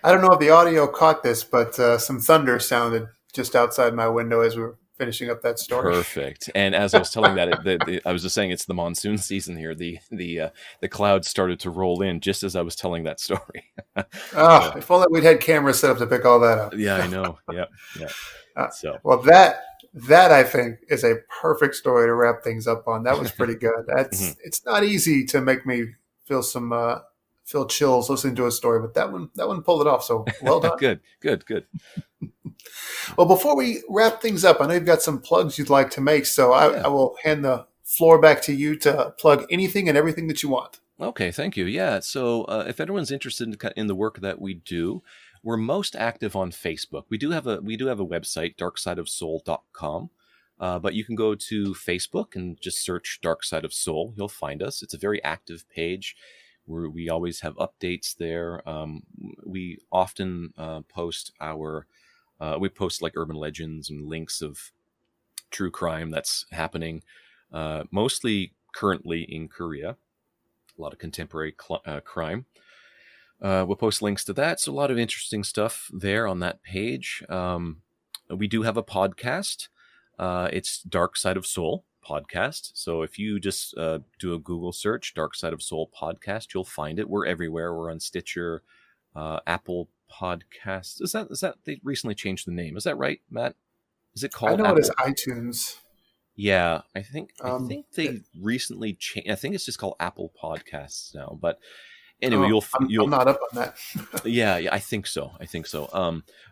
don't know if the audio caught this, but some thunder sounded just outside my window as we were finishing up that story. Perfect. And as I was telling that, I was just saying it's the monsoon season here. The clouds started to roll in just as I was telling that story. If only we'd had cameras set up to pick all that up. Yeah, I know. Yeah. Well, that That I think is a perfect story to wrap things up on. That was pretty good. Mhm. It's not easy to make me feel some feel chills listening to a story, but that one pulled it off. So well done. Good, good, good. Well, before we wrap things up, I know you've got some plugs you'd like to make, so I Yeah. will hand the floor back to you to plug anything and everything that you want. Okay, thank you. Yeah, so if anyone's interested in the work that we do, we're most active on Facebook. We do have a website, darksideofsoul.com. But you can go to Facebook and just search Dark Side of Soul. You'll find us. It's a very active page where we always have updates there. We often we post like urban legends and links of true crime that's happening, mostly currently in Korea. A lot of contemporary crime. We'll post links to that. So a lot of interesting stuff there on that page. We do have a podcast. It's Dark Side of Soul podcast. So if you just do a Google search, Dark Side of Soul podcast, you'll find it. We're everywhere. We're on Stitcher, Apple Podcasts. Is that they recently changed the name? Is that right, Matt? Is it I called know it is Apple? iTunes. Yeah, I think It- they recently changed. I think it's just called Apple Podcasts now. But anyway, oh, I'm you'll not up on that. yeah, I think so. I think so.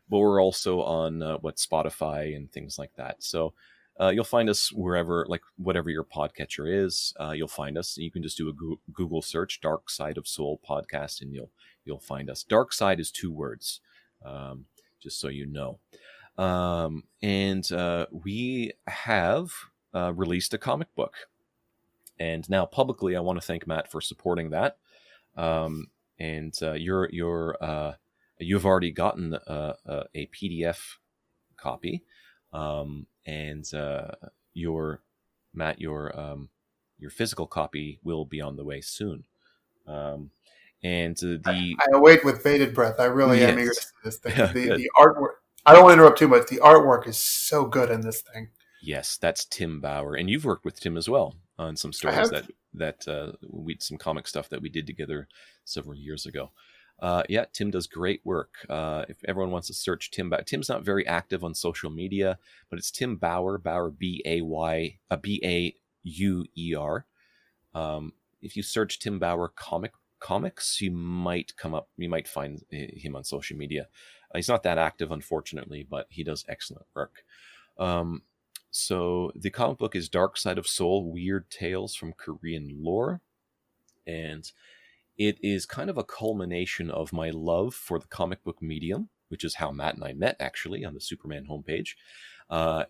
But we're also on Spotify and things like that. So you'll find us wherever, like whatever your podcatcher is. You'll find us. You can just do a Google search, Dark Side of Soul podcast, and you'll find us. Dark Side is 2 words, just so you know. And we have released a comic book, and now publicly, I want to thank Matt for supporting that. And you've already gotten a PDF copy, and Matt, your physical copy will be on the way soon. And the I await with bated breath. I really am eager to yes, see this thing. yeah, good. The artwork. I don't want to interrupt too much. The artwork is so good in this thing. Yes, that's Tim Bauer, and you've worked with Tim as well on some I stories have. that we some comic stuff that we did together several years ago. Yeah, Tim does great work. If everyone wants to search Tim Bauer, Tim's not very active on social media, but it's Tim Bauer, Bauer. If you search Tim Bauer comics, you might come up. You might find him on social media. He's not that active, unfortunately, but he does excellent work. So the comic book is Dark Side of Soul, Weird Tales from Korean Lore. And it is kind of a culmination of my love for the comic book medium, which is how Matt and I met, actually, on the Superman homepage. But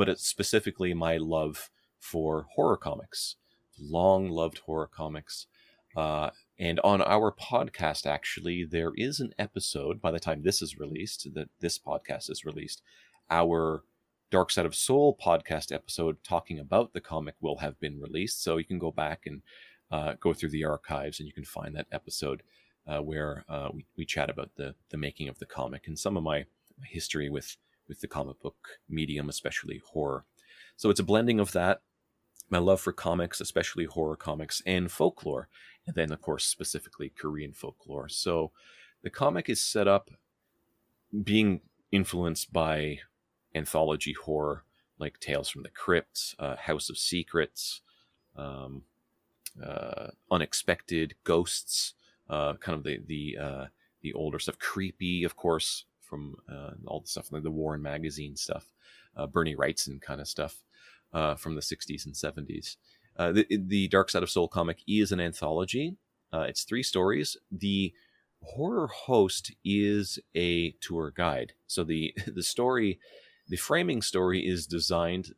it's specifically my love for horror comics, long loved horror comics. And on our podcast, actually, there is an episode, by the time this is released, that this podcast is released, our Dark Side of Soul podcast episode talking about the comic will have been released. So you can go back and go through the archives and you can find that episode where we chat about the making of the comic and some of my history with the comic book medium, especially horror. So it's a blending of that, my love for comics, especially horror comics, and folklore. And then, of course, specifically Korean folklore. So the comic is set up being influenced by anthology horror like Tales from the Crypt, House of Secrets, Unexpected, Ghosts, kind of the older stuff. Creepy, of course, from all the stuff like the Warren magazine stuff, Bernie Wrightson kind of stuff from the 60s and 70s. The Dark Side of Soul comic is an anthology. It's 3 stories. The horror host is a tour guide. So the framing story is designed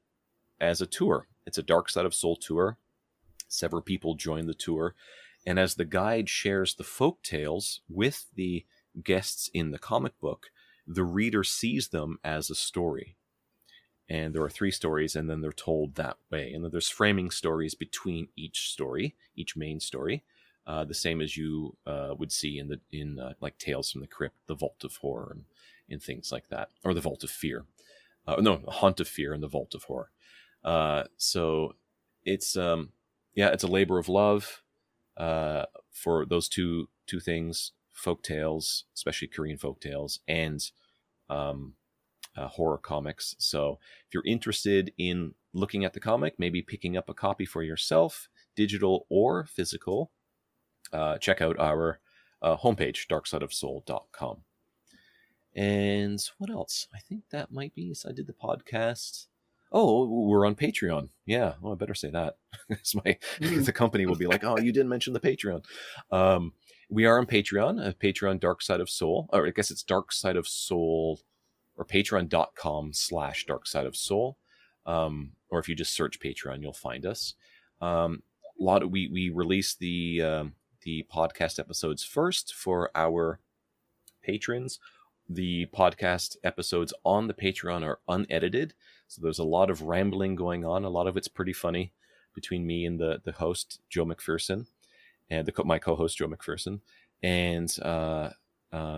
as a tour. It's a Dark Side of Soul tour. Several people join the tour. And as the guide shares the folk tales with the guests in the comic book, the reader sees them as a story. And there are 3 stories, and then they're told that way. And then there's framing stories between each story, each main story, the same as you would see in like Tales from the Crypt, the Vault of Horror, and things like that, or the Vault of Fear. The Haunt of Fear and the Vault of Horror. So it's it's a labor of love for those two things: folk tales, especially Korean folk tales, and horror comics. So if you're interested in looking at the comic, maybe picking up a copy for yourself, digital or physical, check out our homepage, darksideofseoul.com. And what else? I think that might be. So I did the podcast. Oh, we're on Patreon. Yeah. Oh, I better say that. The company will be like, oh, you didn't mention the Patreon. We are on Patreon, Patreon Dark Side of Soul. Or I guess it's Dark Side of Soul, or patreon.com/Dark Side of Soul. Or if you just search Patreon, you'll find us. We release the podcast episodes first for our patrons. The podcast episodes on the Patreon are unedited, so there's a lot of rambling going on. A lot of it's pretty funny between me and the host, Joe McPherson, and my co-host, Joe McPherson. And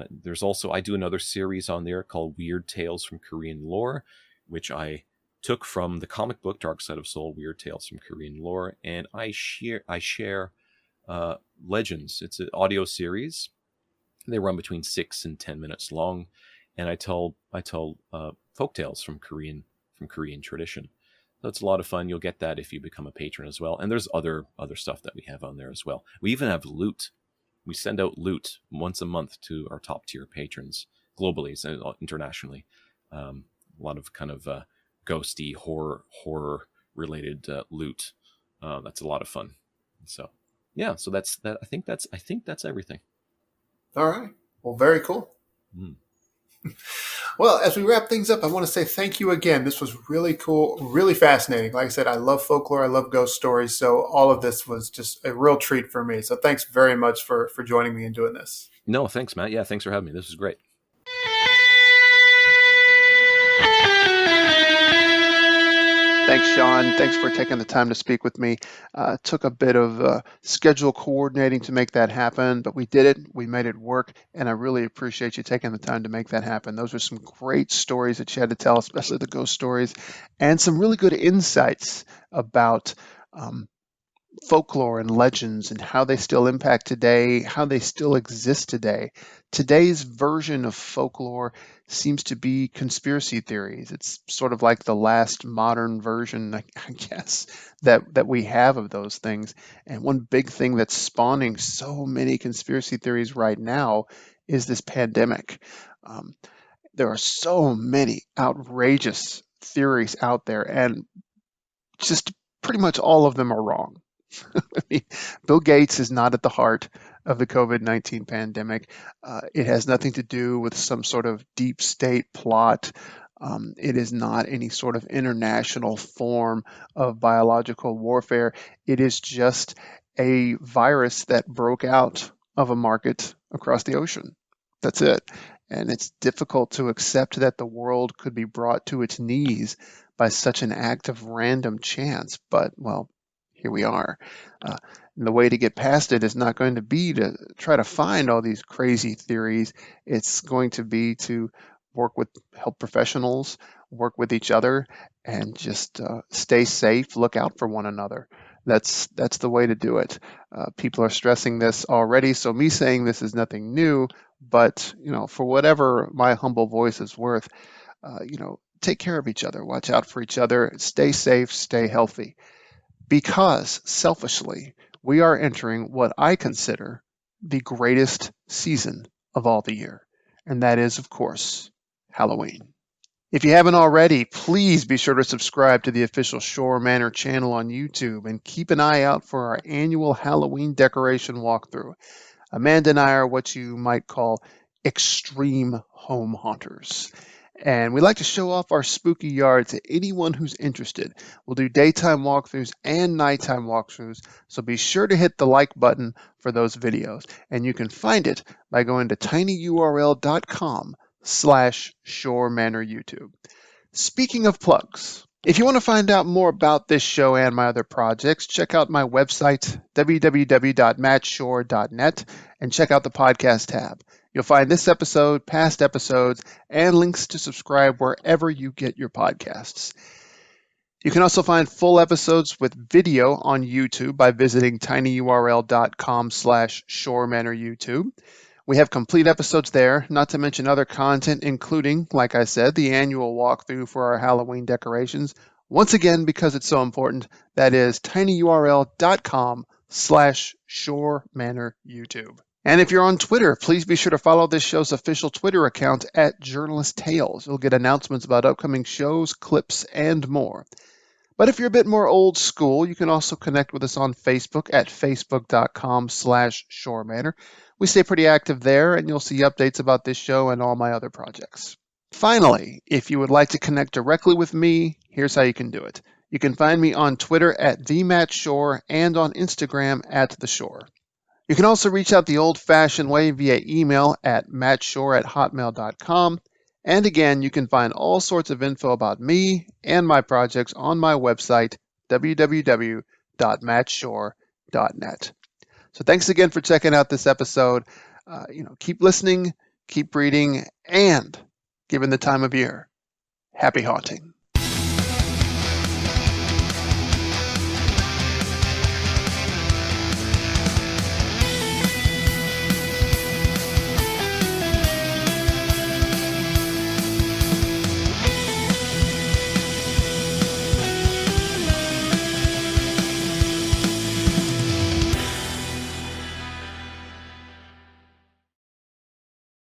there's also, I do another series on there called Weird Tales from Korean Lore, which I took from the comic book Dark Side of Soul, Weird Tales from Korean Lore, and I share Legends. It's an audio series. They run between 6 and 10 minutes long, and I tell folk tales from Korean tradition. So it's a lot of fun. You'll get that if you become a patron as well. And there's other stuff that we have on there as well. We even have loot. We send out loot once a month to our top tier patrons globally and internationally. A lot of kind of ghosty horror related loot. That's a lot of fun. So yeah, so that's that. I think that's everything. All right. Well, very cool. Well, as we wrap things up, I want to say thank you again. This was really cool, really fascinating. Like I said, I love folklore. I love ghost stories. So all of this was just a real treat for me. So thanks very much for joining me and doing this. No, thanks, Matt. Yeah, thanks for having me. This was great. Thanks, Shawn. Thanks for taking the time to speak with me. Took a bit of schedule coordinating to make that happen, but we did it. We made it work, and I really appreciate you taking the time to make that happen. Those are some great stories that you had to tell, especially the ghost stories, and some really good insights about folklore and legends and how they still impact today, how they still exist today. Today's version of folklore seems to be conspiracy theories. It's sort of like the last modern version, I guess, that we have of those things. And one big thing that's spawning so many conspiracy theories right now is this pandemic. There are so many outrageous theories out there, and just pretty much all of them are wrong. I mean, Bill Gates is not at the heart of the COVID-19 pandemic. It has nothing to do with some sort of deep state plot. It is not any sort of international form of biological warfare. It is just a virus that broke out of a market across the ocean. That's it. And it's difficult to accept that the world could be brought to its knees by such an act of random chance. But, well, here we are. And the way to get past it is not going to be to try to find all these crazy theories. It's going to be to work with health professionals, work with each other, and just stay safe, look out for one another. That's the way to do it. People are stressing this already, so me saying this is nothing new, but for whatever my humble voice is worth, take care of each other, watch out for each other, stay safe, stay healthy. Because selfishly, we are entering what I consider the greatest season of all the year. And that is, of course, Halloween. If you haven't already, please be sure to subscribe to the official Shore Manor channel on YouTube and keep an eye out for our annual Halloween decoration walkthrough. Amanda and I are what you might call extreme home haunters. And we like to show off our spooky yard to anyone who's interested. We'll do daytime walkthroughs and nighttime walkthroughs, so be sure to hit the like button for those videos. And you can find it by going to tinyurl.com/Shore Manor YouTube. Speaking of plugs, if you want to find out more about this show and my other projects, check out my website, www.mattshore.net, and check out the podcast tab. You'll find this episode, past episodes, and links to subscribe wherever you get your podcasts. You can also find full episodes with video on YouTube by visiting tinyurl.com/Shore Manor YouTube. We have complete episodes there, not to mention other content, including, like I said, the annual walkthrough for our Halloween decorations. Once again, because it's so important, that is tinyurl.com/Shore Manor YouTube. And if you're on Twitter, please be sure to follow this show's official Twitter account at Journalist Tales. You'll get announcements about upcoming shows, clips, and more. But if you're a bit more old school, you can also connect with us on Facebook at facebook.com/Shore Manor. We stay pretty active there, and you'll see updates about this show and all my other projects. Finally, if you would like to connect directly with me, here's how you can do it. You can find me on Twitter at @TheMattShore and on Instagram at The Shore. You can also reach out the old-fashioned way via email at mattshore@hotmail.com. And again, you can find all sorts of info about me and my projects on my website, www.mattshore.net. So thanks again for checking out this episode. Keep listening, keep reading, and given the time of year, happy haunting.